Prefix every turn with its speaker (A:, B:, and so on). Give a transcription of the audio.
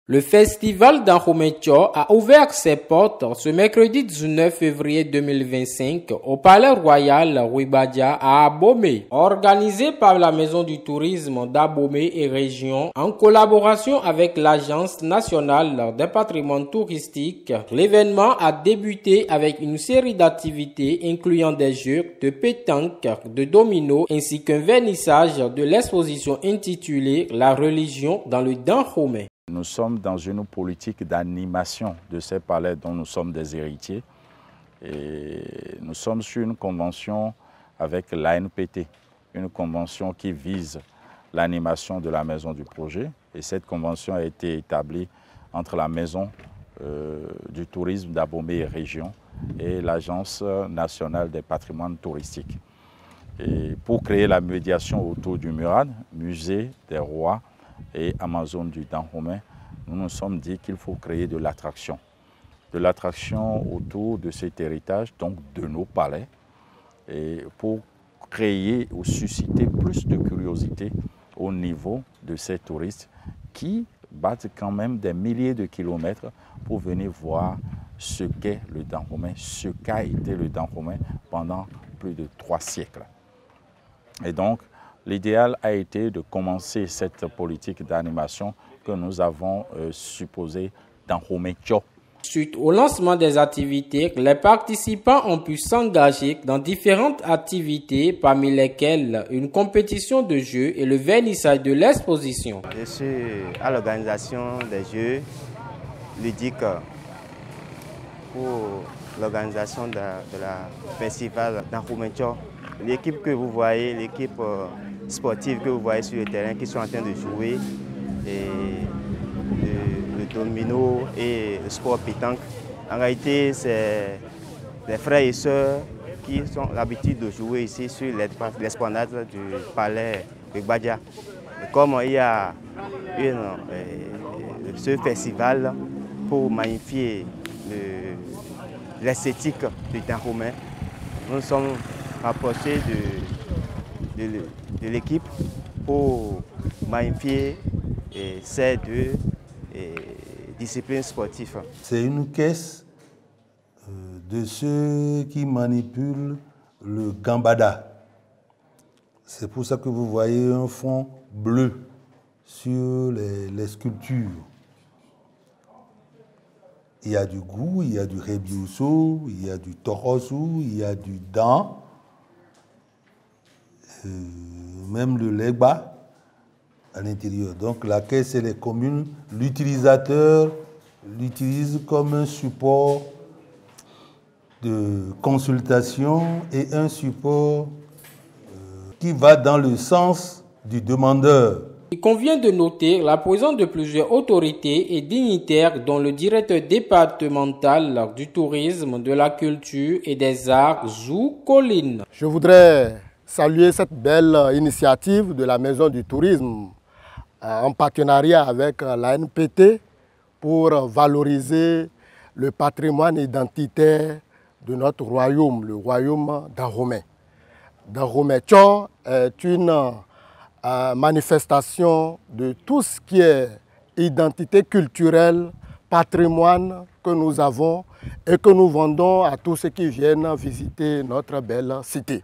A: Le festival d'Anjomé-Tchor a ouvert ses portes ce mercredi 19 février 2025 au Palais Royal Rui-Badia à Abomey. Organisé par la Maison du Tourisme d'Abomey et Région en collaboration avec l'Agence nationale des patrimoines touristiques, l'événement a débuté avec une série d'activités incluant des jeux de pétanque, de dominos ainsi qu'un vernissage de l'exposition intitulée « La religion dans le Dahomey ».
B: Nous sommes dans une politique d'animation de ces palais dont nous sommes des héritiers. Et nous sommes sur une convention avec l'ANPT, une convention qui vise l'animation de la maison du projet. Et cette convention a été établie entre la maison du tourisme d'Abomey et Région et l'Agence nationale des patrimoines touristiques. Et pour créer la médiation autour du MURAD, Musée des Rois et Amazon du Dahomey, nous nous sommes dit qu'il faut créer de l'attraction autour de cet héritage, donc de nos palais, et pour créer ou susciter plus de curiosité au niveau de ces touristes qui battent quand même des milliers de kilomètres pour venir voir ce qu'est le Dahomey, ce qu'a été le Dahomey pendant plus de 3 siècles. Et donc, l'idéal a été de commencer cette politique d'animation que nous avons supposée d'Anjomé-Tchor.
A: Suite au lancement des activités, les participants ont pu s'engager dans différentes activités, parmi lesquelles une compétition de jeux et le vernissage de l'exposition.
C: Je suis à l'organisation des jeux ludiques pour l'organisation de la festival d'Anjomé-Tchor. L'équipe que vous voyez, l'équipe sportive que vous voyez sur le terrain, qui sont en train de jouer le domino et le sport pétanque. En réalité, c'est des frères et sœurs qui ont l'habitude de jouer ici sur l'esplanade du palais Rui-Badia. Comme il y a ce festival pour magnifier l'esthétique du Dahomey, nous sommes rapprochés de l'équipe pour magnifier ces deux disciplines sportives.
D: C'est une caisse de ceux qui manipulent le gambada. C'est pour ça que vous voyez un fond bleu sur les sculptures. Il y a du gou, il y a du rebiuso, il y a du torosu, il y a du dan, même le legba à l'intérieur. Donc la caisse et les communes, l'utilisateur l'utilise comme un support de consultation et un support qui va dans le sens du demandeur.
A: Il convient de noter la présence de plusieurs autorités et dignitaires dont le directeur départemental du tourisme, de la culture et des arts, Zou Colline.
E: Je voudrais saluer cette belle initiative de la Maison du Tourisme en partenariat avec l'ANPT pour valoriser le patrimoine identitaire de notre royaume, le royaume d'Anjomé. D'Anjomé-Tchor est une manifestation de tout ce qui est identité culturelle, patrimoine que nous avons et que nous vendons à tous ceux qui viennent visiter notre belle cité.